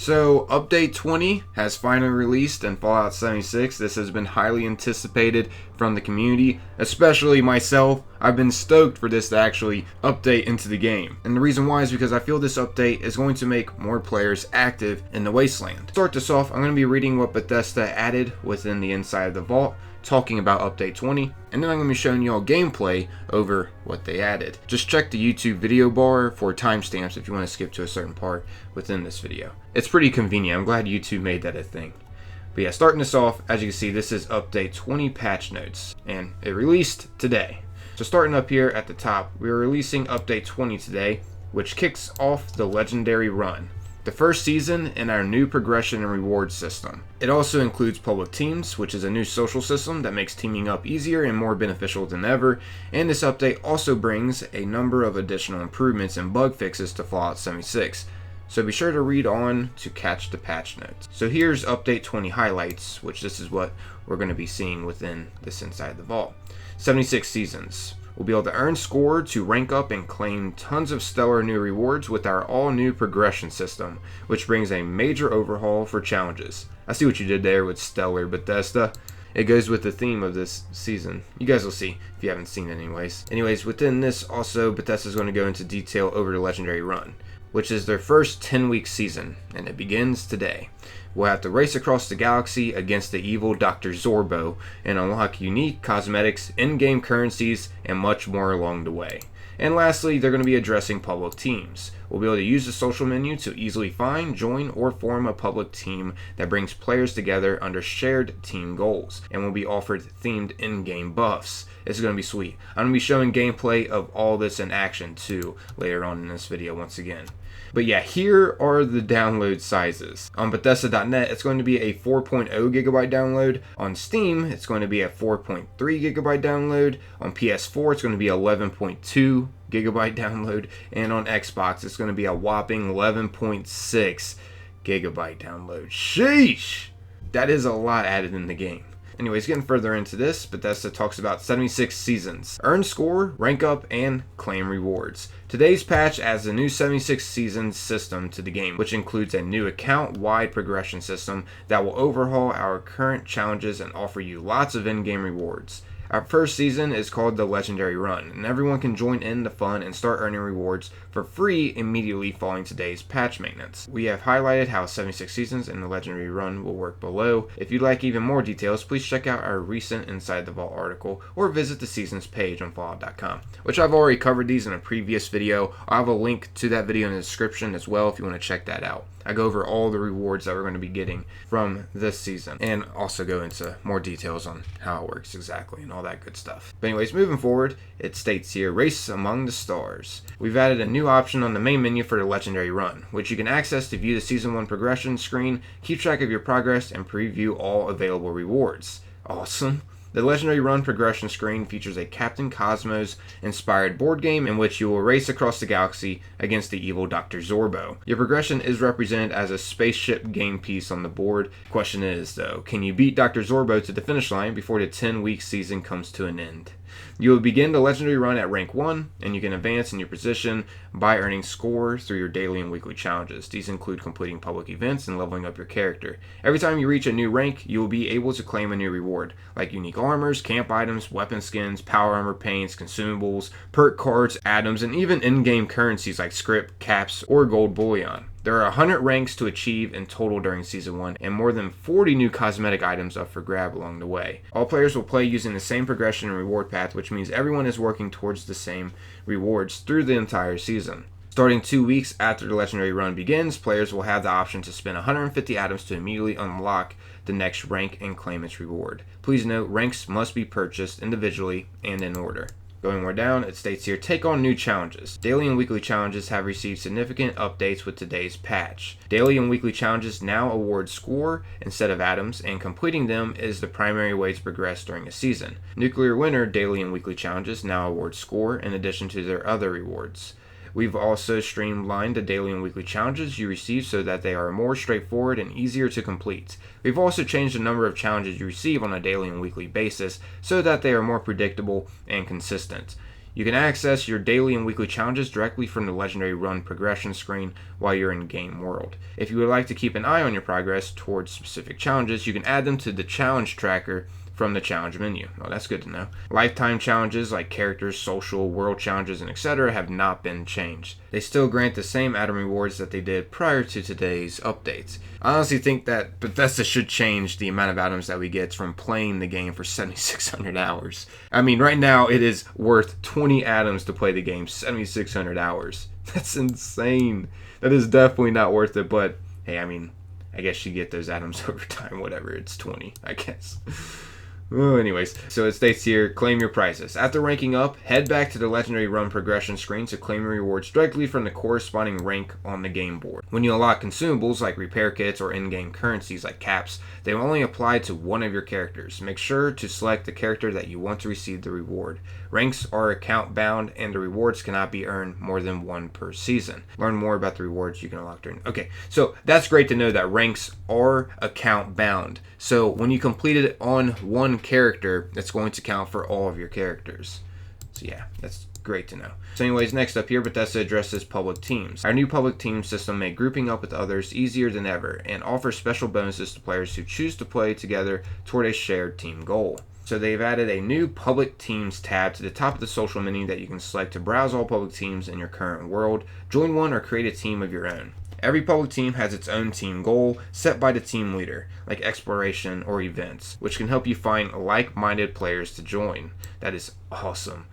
So, Update 20 has finally released in Fallout 76. This has been highly anticipated from the community, especially myself. I've been stoked for this to actually update into the game. And the reason why is because I feel this update is going to make more players active in the Wasteland. To start this off, I'm going to be reading what Bethesda added within the inside of the vault, talking about Update 20, and then I'm going to be showing you all gameplay over what they added. Just check the YouTube video bar for timestamps if you want to skip to a certain part within this video. It's pretty convenient. I'm glad YouTube made that a thing. But yeah, starting this off, as you can see, this is Update 20 patch notes, and it released today. So starting up here at the top, we're releasing Update 20 today, which kicks off the Legendary Run, the first season in our new progression and reward system. It also includes public teams, which is a new social system that makes teaming up easier and more beneficial than ever, and this update also brings a number of additional improvements and bug fixes to Fallout 76. So be sure to read on to catch the patch notes. So here's Update 20 highlights, which this is what we're going to be seeing within this inside the vault. 76 seasons. We'll be able to earn score to rank up and claim tons of stellar new rewards with our all-new progression system, which brings a major overhaul for challenges. I see what you did there with Stellar Bethesda. It goes with the theme of this season. You guys will see if you haven't seen it anyways. Within this also, Bethesda's going to go into detail over the Legendary Run, which is their first 10-week season, and it begins today. We'll have to race across the galaxy against the evil Dr. Zorbo and unlock unique cosmetics, in-game currencies, and much more along the way. And lastly, they're going to be addressing public teams. We'll be able to use the social menu to easily find, join, or form a public team that brings players together under shared team goals, and will be offered themed in-game buffs. It's going to be sweet. I'm going to be showing gameplay of all this in action too later on in this video once again. But yeah, here are the download sizes. On Bethesda.net, it's going to be a 4.0 gigabyte download. On Steam, it's going to be a 4.3 gigabyte download. On PS4, it's going to be 11.2 gigabyte download. And on Xbox, it's going to be a whopping 11.6 gigabyte download. Sheesh! That is a lot added in the game. Anyways, getting further into this, Bethesda talks about 76 seasons. Earn score, rank up, and claim rewards. Today's patch adds a new 76 seasons system to the game, which includes a new account-wide progression system that will overhaul our current challenges and offer you lots of in-game rewards. Our first season is called the Legendary Run, and everyone can join in the fun and start earning rewards for free immediately following today's patch maintenance. We have highlighted how 76 seasons and the Legendary Run will work below. If you'd like even more details, please check out our recent Inside the Vault article or visit the seasons page on Fallout.com, which I've already covered these in a previous video. I'll have a link to that video in the description as well if you want to check that out. I go over all the rewards that we're going to be getting from this season and also go into more details on how it works exactly and all that good stuff. But anyways, moving forward, it states here, Race Among the Stars. We've added a new option on the main menu for the Legendary Run, which you can access to view the Season 1 progression screen, keep track of your progress, and preview all available rewards. Awesome! The Legendary Run progression screen features a Captain Cosmos inspired board game in which you will race across the galaxy against the evil Dr. Zorbo. Your progression is represented as a spaceship game piece on the board. Question is, though, can you beat Dr. Zorbo to the finish line before the 10-week season comes to an end? You will begin the Legendary Run at rank 1, and you can advance in your position by earning score through your daily and weekly challenges. These include completing public events and leveling up your character. Every time you reach a new rank, you will be able to claim a new reward, like unique armors, camp items, weapon skins, power armor paints, consumables, perk cards, atoms, and even in-game currencies like script, caps, or gold bullion. There are 100 ranks to achieve in total during Season 1, and more than 40 new cosmetic items up for grab along the way. All players will play using the same progression and reward path, which means everyone is working towards the same rewards through the entire season. Starting 2 weeks after the Legendary Run begins, players will have the option to spend 150 atoms to immediately unlock the next rank and claim its reward. Please note, ranks must be purchased individually and in order. Going more down, it states here, take on new challenges. Daily and weekly challenges have received significant updates with today's patch. Daily and weekly challenges now award score instead of atoms, and completing them is the primary way to progress during a season. Nuclear Winter daily and weekly challenges now award score in addition to their other rewards. We've also streamlined the daily and weekly challenges you receive so that they are more straightforward and easier to complete. We've also changed the number of challenges you receive on a daily and weekly basis so that they are more predictable and consistent. You can access your daily and weekly challenges directly from the Legendary Run progression screen while you're in game world. If you would like to keep an eye on your progress towards specific challenges, you can add them to the challenge tracker from the challenge menu. Oh, that's good to know. Lifetime challenges like characters, social, world challenges, and etc. have not been changed. They still grant the same add-on rewards that they did prior to today's updates. I honestly think that Bethesda should change the amount of items that we get from playing the game for 7,600 hours. I mean, right now it is worth 20 atoms to play the game 7,600 hours. That's insane. That is definitely not worth it, but hey, I mean, I guess you get those atoms over time, whatever, it's 20, I guess. Oh, anyways, so it states here, claim your prizes. After ranking up, head back to the Legendary Run progression screen to claim your rewards directly from the corresponding rank on the game board. When you unlock consumables like repair kits or in-game currencies like caps, they will only apply to one of your characters. Make sure to select the character that you want to receive the reward. Ranks are account bound and the rewards cannot be earned more than one per season. Learn more about the rewards you can unlock during... Okay, so that's great to know that ranks are account bound. So when you complete it on one character, it's going to count for all of your characters. So yeah, that's great to know. So anyways, next up here, Bethesda addresses public teams. Our new public team system made grouping up with others easier than ever and offers special bonuses to players who choose to play together toward a shared team goal. So they've added a new public teams tab to the top of the social menu that you can select to browse all public teams in your current world, join one, or create a team of your own. Every public team has its own team goal set by the team leader, like exploration or events, which can help you find like-minded players to join. That is awesome.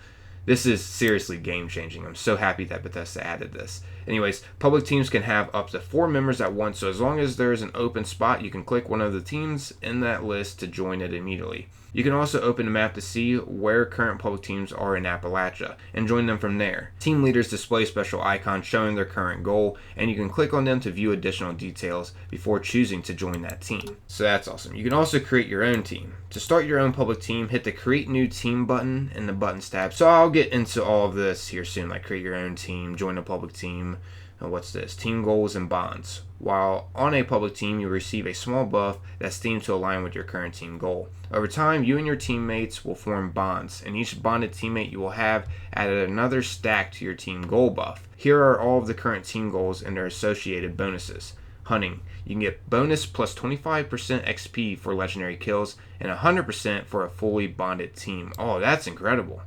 This is seriously game-changing. I'm so happy that Bethesda added this. Anyways, public teams can have up to 4 members at once, so as long as there is an open spot, you can click one of the teams in that list to join it immediately. You can also open the map to see where current public teams are in Appalachia and join them from there. Team leaders display special icons showing their current goal, and you can click on them to view additional details before choosing to join that team. So that's awesome. You can also create your own team. To start your own public team, hit the Create New Team button in the Buttons tab. So I'll get into all of this here soon, like create your own team, join a public team. What's this? Team goals and bonds. While on a public team, you'll receive a small buff that's themed to align with your current team goal. Over time, you and your teammates will form bonds, and each bonded teammate you will have added another stack to your team goal buff. Here are all of the current team goals and their associated bonuses. Hunting. You can get bonus plus 25% XP for legendary kills and 100% for a fully bonded team. Oh, that's incredible.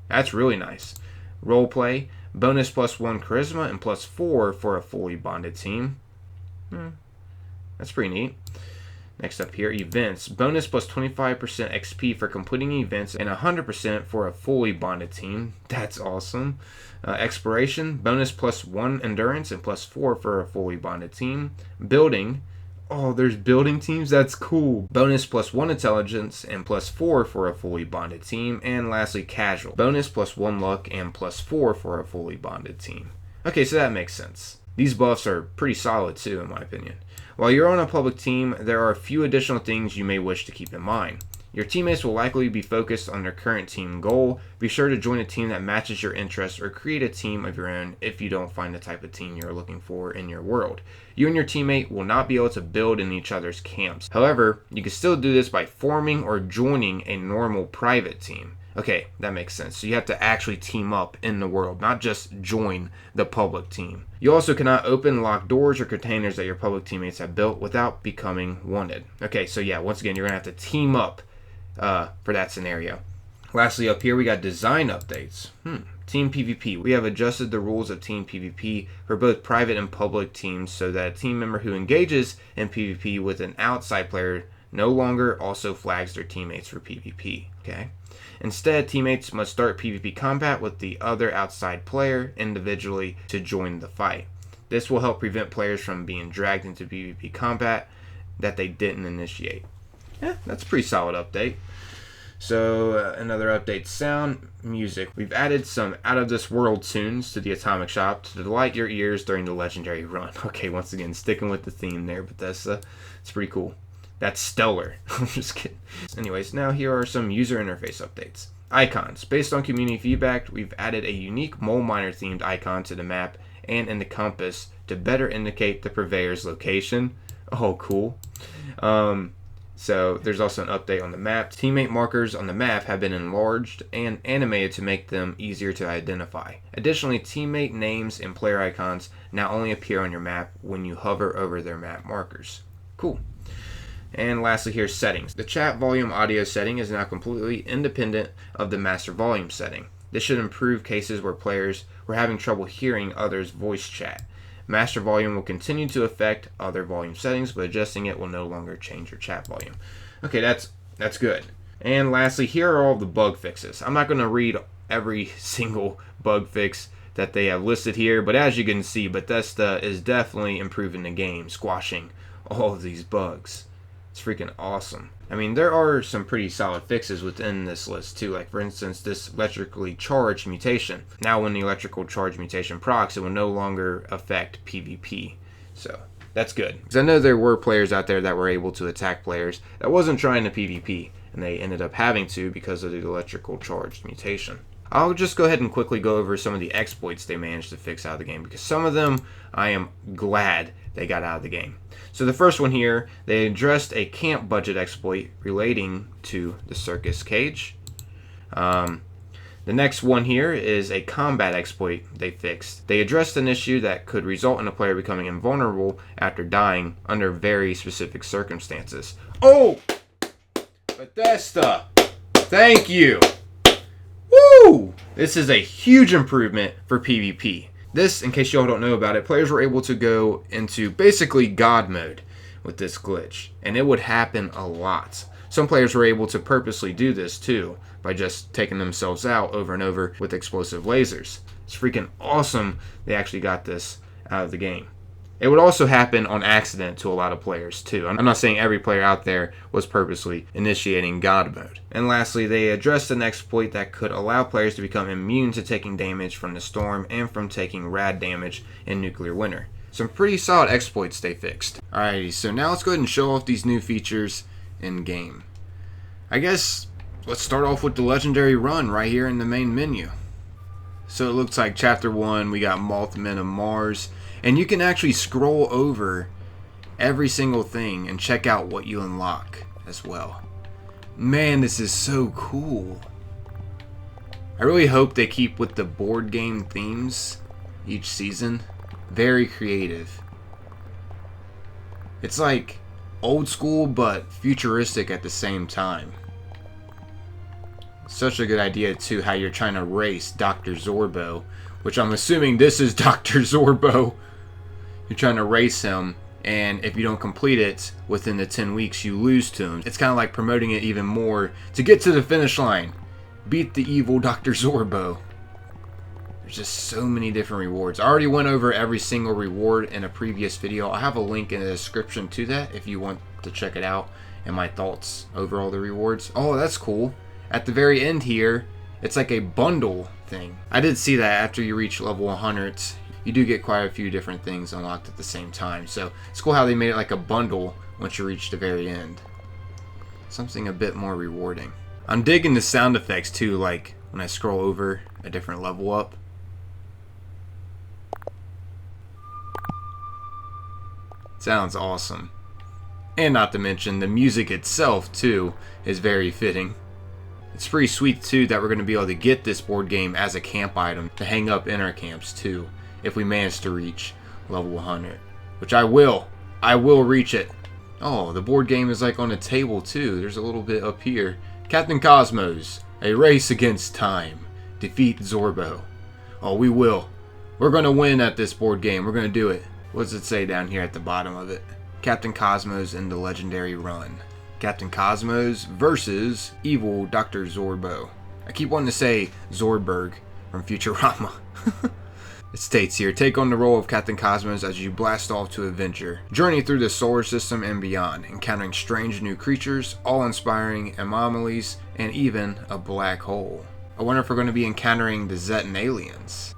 That's really nice. Roleplay. Bonus plus 1 charisma and plus 4 for a fully bonded team. That's pretty neat. Next up here, events. Bonus plus 25% XP for completing events and 100% for a fully bonded team. That's awesome. Exploration. Bonus plus 1 endurance and plus 4 for a fully bonded team. Building. Oh, there's building teams? That's cool. Bonus plus 1 intelligence and plus 4 for a fully bonded team. And lastly, casual. Bonus plus 1 luck and plus 4 for a fully bonded team. Okay, so that makes sense. These buffs are pretty solid too, in my opinion. While you're on a public team, there are a few additional things you may wish to keep in mind. Your teammates will likely be focused on their current team goal. Be sure to join a team that matches your interests or create a team of your own if you don't find the type of team you're looking for in your world. You and your teammate will not be able to build in each other's camps. However, you can still do this by forming or joining a normal private team. Okay, that makes sense. So you have to actually team up in the world, not just join the public team. You also cannot open locked doors or containers that your public teammates have built without becoming wanted. Okay, so yeah, once again, you're going to have to team up for that scenario. Lastly, up here we got design updates. Team PvP. We have adjusted the rules of Team PvP for both private and public teams so that a team member who engages in PvP with an outside player no longer also flags their teammates for PvP. Okay. Instead, teammates must start PvP combat with the other outside player individually to join the fight. This will help prevent players from being dragged into PvP combat that they didn't initiate. Yeah, that's a pretty solid update. So another update, sound, music. We've added some out of this world tunes to the Atomic Shop to delight your ears during the legendary run. Okay, once again, sticking with the theme there, Bethesda. It's pretty cool. That's stellar. I'm just kidding. Anyways, now here are some user interface updates. Icons. Based on community feedback, we've added a unique mole miner themed icon to the map and in the compass to better indicate the purveyor's location. Oh, cool. So there's also an update on the map. Teammate markers on the map have been enlarged and animated to make them easier to identify. Additionally, teammate names and player icons now only appear on your map when you hover over their map markers. Cool. And lastly, here's settings. The chat volume audio setting is now completely independent of the master volume setting. This should improve cases where players were having trouble hearing others' voice chat. Master volume will continue to affect other volume settings, but adjusting it will no longer change your chat volume. Okay, that's good. And lastly, here are all the bug fixes. I'm not going to read every single bug fix that they have listed here, but as you can see, Bethesda is definitely improving the game, squashing all of these bugs. It's freaking awesome. I mean, there are some pretty solid fixes within this list too. Like for instance, this electrically charged mutation. Now when the electrical charge mutation procs, it will no longer affect PvP. So that's good. Because I know there were players out there that were able to attack players that wasn't trying to PvP, and they ended up having to because of the electrical charged mutation. I'll just go ahead and quickly go over some of the exploits they managed to fix out of the game, because some of them I am glad they got out of the game. So the first one here, they addressed a camp budget exploit relating to the circus cage. The next one here is a combat exploit they fixed. They addressed an issue that could result in a player becoming invulnerable after dying under very specific circumstances. Oh! Bethesda! Thank you! Woo! This is a huge improvement for PvP. This, in case y'all don't know about it, players were able to go into basically God mode with this glitch, and it would happen a lot. Some players were able to purposely do this too, by just taking themselves out over and over with explosive lasers. It's freaking awesome they actually got this out of the game. It would also happen on accident to a lot of players too. I'm not saying every player out there was purposely initiating God mode. And lastly, they addressed an exploit that could allow players to become immune to taking damage from the storm and from taking rad damage in Nuclear Winter. Some pretty solid exploits they fixed. Alrighty, so now let's go ahead and show off these new features in game. I guess let's start off with the legendary run right here in the main menu. So it looks like chapter 1, we got Mothman of Mars. And you can actually scroll over every single thing and check out what you unlock as well. Man, this is so cool. I really hope they keep with the board game themes each season. Very creative. It's like old school but futuristic at the same time. Such a good idea too, how you're trying to race Dr. Zorbo, which I'm assuming this is Dr. Zorbo. You're trying to race him, and if you don't complete it within the 10 weeks, you lose to him. It's kind of like promoting it even more to get to the finish line. Beat the evil Dr. Zorbo. There's just so many different rewards. I already went over every single reward in a previous video. I have a link in the description to that if you want to check it out and my thoughts over all the rewards. Oh, that's cool. At the very end here, it's like a bundle thing. I did see that after you reach level 100, you do get quite a few different things unlocked at the same time. So it's cool how they made it like a bundle once you reach the very end. Something a bit more rewarding. I'm digging the sound effects too, like when I scroll over a different level up. Sounds awesome. And not to mention the music itself too is very fitting. It's pretty sweet too that we're going to be able to get this board game as a camp item to hang up in our camps too, if we manage to reach level 100, which I will reach it. Oh, the board game is like on a table too. There's a little bit up here. Captain Cosmos, a race against time. Defeat Zorbo. Oh, we will. We're going to win at this board game. We're going to do it. What does it say down here at the bottom of it? Captain Cosmos in the legendary run. Captain Cosmos versus evil Dr. Zorbo. I keep wanting to say Zorberg from Futurama. It states here, take on the role of Captain Cosmos as you blast off to adventure. Journey through the solar system and beyond, encountering strange new creatures, awe-inspiring anomalies, and even a black hole. I wonder if we're going to be encountering the Zetan aliens.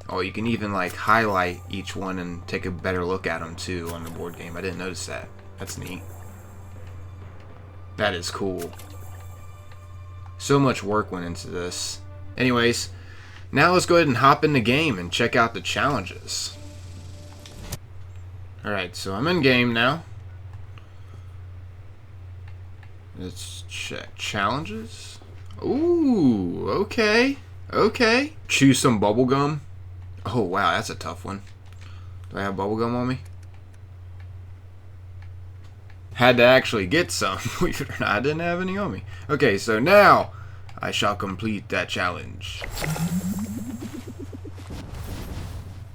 Oh, you can even like highlight each one and take a better look at them too on the board game. I didn't notice that. That's neat. That is cool. So much work went into this. Anyways, now let's go ahead and hop in the game and check out the challenges. Alright, so I'm in game now. Let's check. Challenges? Ooh, okay. Okay. Choose some bubblegum. Oh, wow, that's a tough one. Do I have bubblegum on me? Had to actually get some. Believe it or not, I didn't have any on me. Okay, so now I shall complete that challenge.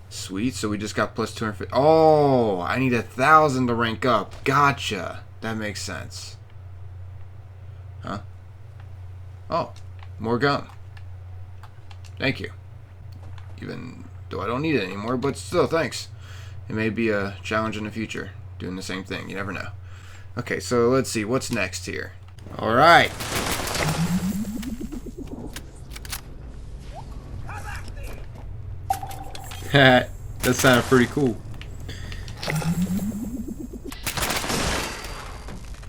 Sweet, so we just got plus 250. Oh, I need 1,000 to rank up. Gotcha. That makes sense. Huh? Oh, more gum. Thank you. Even though I don't need it anymore, but still, thanks. It may be a challenge in the future, doing the same thing. You never know. Okay, so let's see. What's next here? Alright. That sounded pretty cool.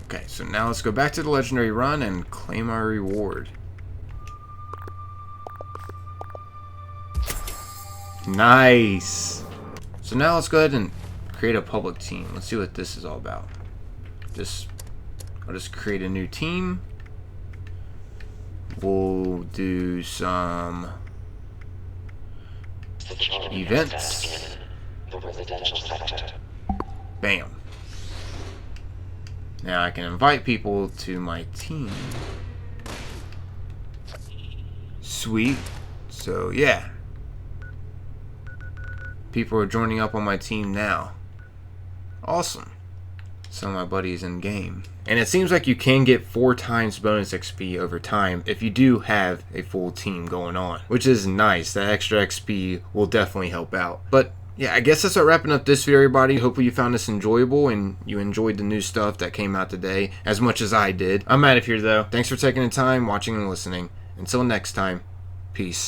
Okay, so now let's go back to the legendary run and claim our reward. Nice. So now let's go ahead and create a public team. Let's see what this is all about. I'll just create a new team. We'll do some events. Bam. Now I can invite people to my team. Sweet. So yeah. People are joining up on my team now. Awesome. Some of my buddies in game. And it seems like you can get 4 times bonus XP over time if you do have a full team going on, which is nice. That extra XP will definitely help out. But yeah, I guess that's wrapping up this video, everybody. Hopefully you found this enjoyable and you enjoyed the new stuff that came out today as much as I did. I'm out of here though. Thanks for taking the time, watching and listening. Until next time, peace.